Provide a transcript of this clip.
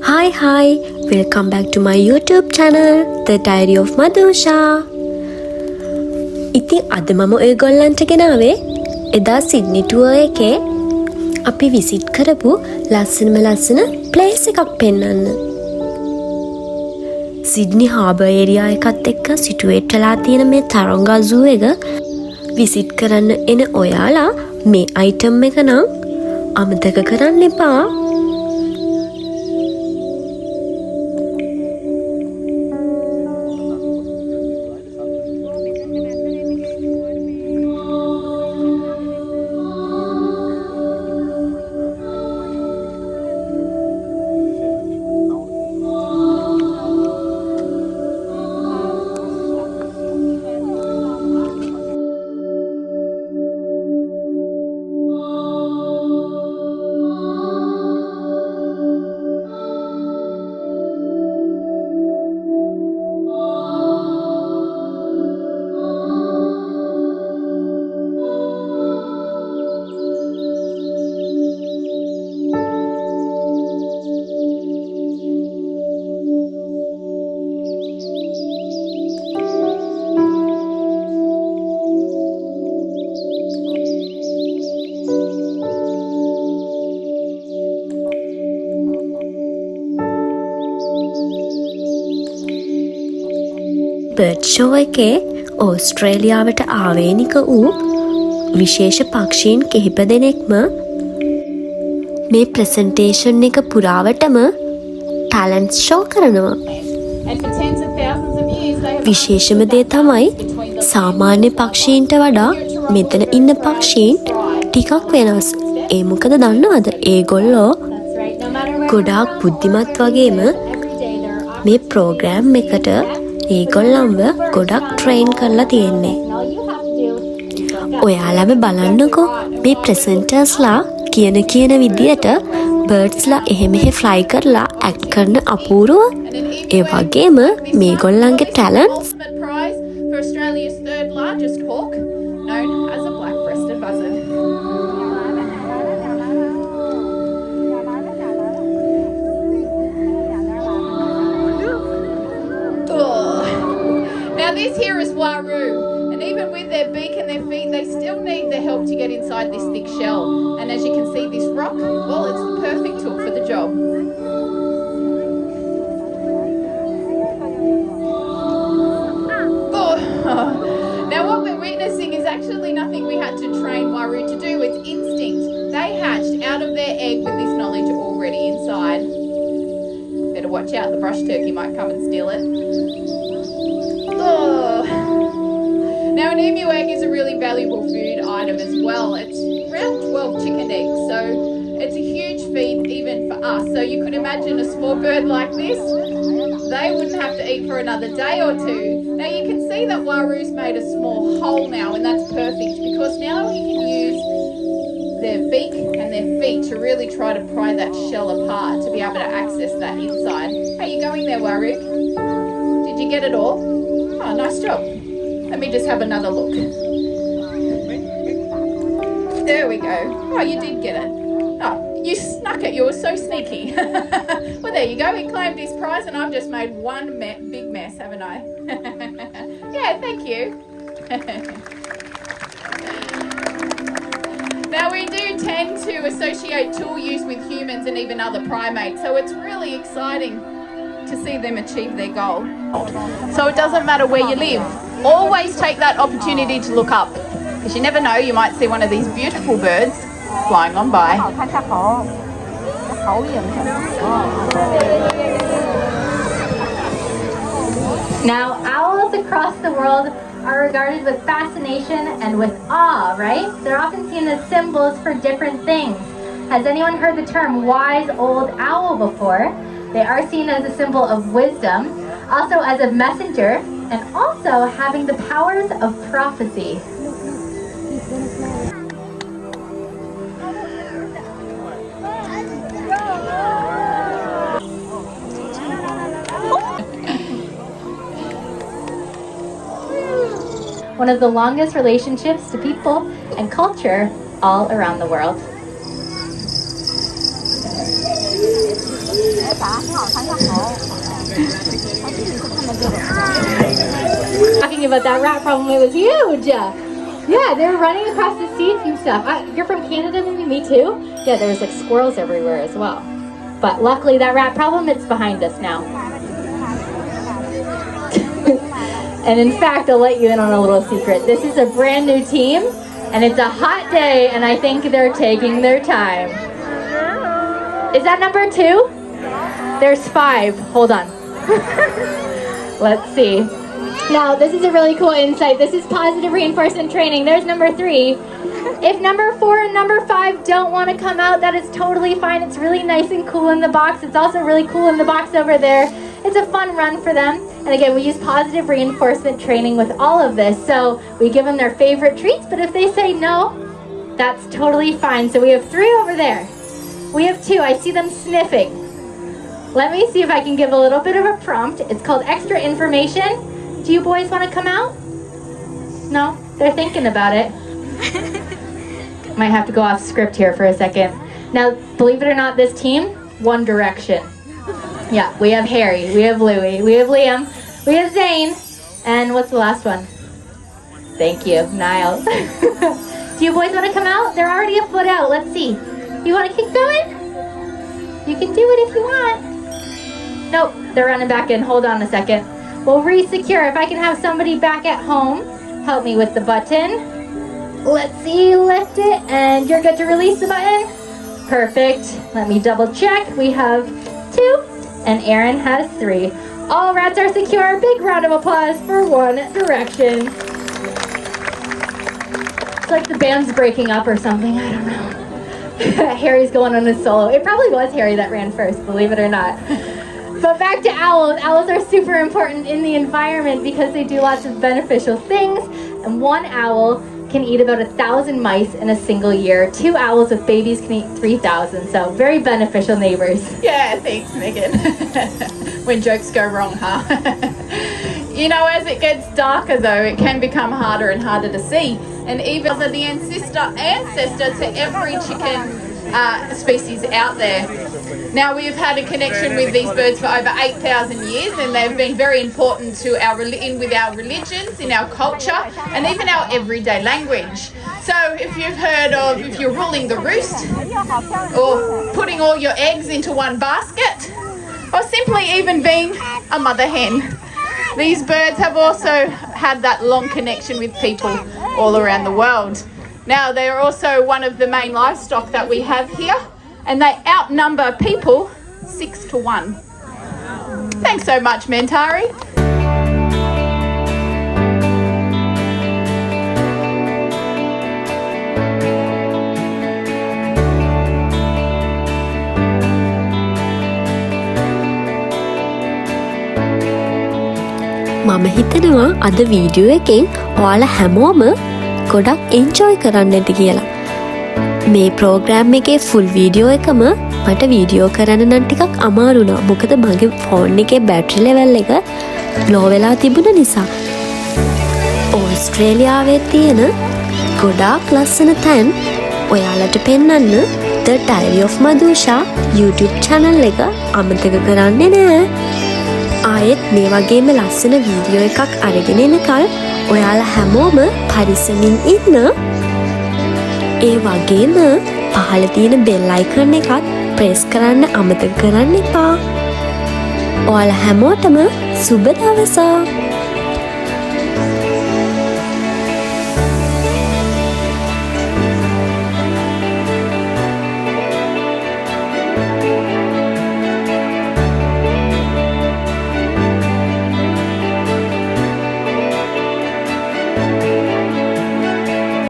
Hi, welcome back to my YouTube channel, The Diary of Madhusha. ඉතින් අද මම ඔයගොල්ලන්ට ගෙනාවේ එදා සිඩ්නි ටුවර් එකේ අපි විසිට් කරපු ලස්සන ප්ලේස් එකක් පෙන්වන්න. සිඩ්නි හාබර් ඒරියා එකත් එක්ක සිටුවේට් වෙලා තියෙන මේ තරොංගා සූ එක විසිට් කරන්න එන ඔයාලා මේ අයිටම් එක නම් අමතක කරන්න එපා. බර්ඩ් ෂෝ එකේ ඕස්ට්‍රේලියාවට ආවේනික වූ විශේෂ පක්ෂීන් කිහිප දෙනෙක්ම මේ ප්‍රසන්ටේෂන් එක පුරාවටම ටැලන්ට්ස් ෂෝ කරනවා. විශේෂම දේ තමයි සාමාන්‍ය පක්ෂීන්ට වඩා මෙතන ඉන්න පක්ෂීන් ටිකක් වෙනස්. ඒ මොකද දන්නවද? ඒගොල්ලෝ ගොඩාක් බුද්ධිමත් වගේම මේ ප්‍රෝග්‍රෑම් එකට ඒගොල්ලන්ව ගොඩක් ට්‍රේන් කරලා තියෙන්නේ. ඔයාලම බලන්නකෝ මේ ප්‍රසෙන්ටර්ස්ලා කියන විදියට බර්ඩ්ස්ලා එහෙම ෆ්ලයි කරලා ඇක්ට් කරන අපූරුව. ඒ වගේම මේගොල්ලන්ගේ talents This here is Waru, and even with their beak and their feet, they still need the help to get inside this thick shell. And as you can see, this rock, well, it's the perfect tool for the job. Oh. Now what we're witnessing is actually nothing we had to train Waru to do, it's instinct. They hatched out of their egg with this knowledge already inside. Better watch out, the brush turkey might come and steal it. Oh. Now an emu egg is a really valuable food item as well. It's around 12 chicken eggs, so it's a huge feed even for us. So you could imagine a small bird like this, they wouldn't have to eat for another day or two. Now you can see that Waru's made a small hole now, and that's perfect because now he can use their beak and their feet to really try to pry that shell apart to be able to access that inside. How you going there, Waru? Did you get it all? Oh, nice job. Let me just have another look. There we go. Oh, you did get it. Oh, you snuck it. You were so sneaky. Well, there you go. He claimed his prize and I've just made one big mess, haven't I? Yeah, thank you. Now, we do tend to associate tool use with humans and even other primates, so it's really exciting to see them achieve their goal. So it doesn't matter where you live, always take that opportunity to look up, because you never know, you might see one of these beautiful birds flying on by. Now, owls across the world are regarded with fascination and with awe, right? They're often seen as symbols for different things. Has anyone heard the term wise old owl before? They are seen as a symbol of wisdom, also as a messenger, and also having the powers of prophecy. One of the longest relationships to people and culture all around the world. Talking about that rat problem, it was huge. Yeah, they were running across the seats and stuff. You're from Canada, maybe? Me too? Yeah, there's like squirrels everywhere as well. But luckily that rat problem, it's behind us now. And in fact, I'll let you in on a little secret. This is a brand new team, and it's a hot day, and I think they're taking their time. Is that number 2? There's 5. Hold on. Let's see. Now, this is a really cool insight. This is positive reinforcement training. There's number 3. If number 4 and number 5 don't want to come out, that is totally fine. It's really nice and cool in the box. It's also really cool in the box over there. It's a fun run for them. And again, we use positive reinforcement training with all of this. So we give them their favorite treats, but if they say no, that's totally fine. So we have 3 over there. We have 2. I see them sniffing. Let me see if I can give a little bit of a prompt. It's called extra information. Do you boys want to come out? No? They're thinking about it. Might have to go off script here for a second. Now, believe it or not, this team, One Direction. Yeah, we have Harry, we have Louie, we have Liam, we have Zane, and what's the last one? Thank you, Niles. Do you boys want to come out? They're already a foot out. Let's see. You want to keep going? You can do it if you want. Nope, they're running back in. Hold on a second. We'll re-secure. If I can have somebody back at home help me with the button. Let's see, lift it, and you're good to release the button. Perfect. Let me double check. We have 2, and Aaron has 3. All rats are secure. Big round of applause for One Direction. It's like the band's breaking up or something. I don't know. Harry's going on his solo. It probably was Harry that ran first, believe it or not. But back to owls. Owls are super important in the environment because they do lots of beneficial things. And one owl can eat about 1,000 mice in a single year. 2 owls with babies can eat 3,000. So very beneficial neighbors. Yeah, thanks, Megan. When jokes go wrong, huh? You know, as it gets darker though, it can become harder and harder to see. And even as the ancestor to every chicken species out there. Now, we've had a connection with these birds for over 8,000 years, and they've been very important to with our religions, in our culture, and even our everyday language. So if you've heard of, if you're ruling the roost, or putting all your eggs into one basket, or simply even being a mother hen, these birds have also had that long connection with people all around the world. Now, they are also one of the main livestock that we have here, and they outnumber people 6 to 1. Thanks so much, Mentari. මම හිතනවා අද video එකෙන් ඔයාලා හැමෝම ගොඩක් enjoy කරන්න ඇති කියලා. මේ ප්‍රෝග්‍රෑම් එකේ ෆුල් වීඩියෝ එකම මට වීඩියෝ කරන්න නම් ටිකක් අමාරු වුණා. මොකද මගේ ෆෝන් එකේ බැටරි ලෙවල් එක ලෝ වෙලා තිබුණ නිසා. ඕස්ට්‍රේලියාවේ තියෙන ගොඩාක් ලස්සන තැන් ඔයාලට පෙන්වන්න The Diary of Madhusha YouTube channel එක අමතක කරන්නේ නෑ. ආයෙත් මේ වගේම ලස්සන වීඩියෝ එකක් අරගෙන එනකල් ඔයාලා හැමෝම පරිස්සමින් ඉන්න. ඒ වගේම පහළ තියෙන බෙල් අයිකන් එකත් ප්‍රෙස් කරන්න අමතක කරන්න එපා. ඔයාලා හැමෝටම සුබ දවසක්.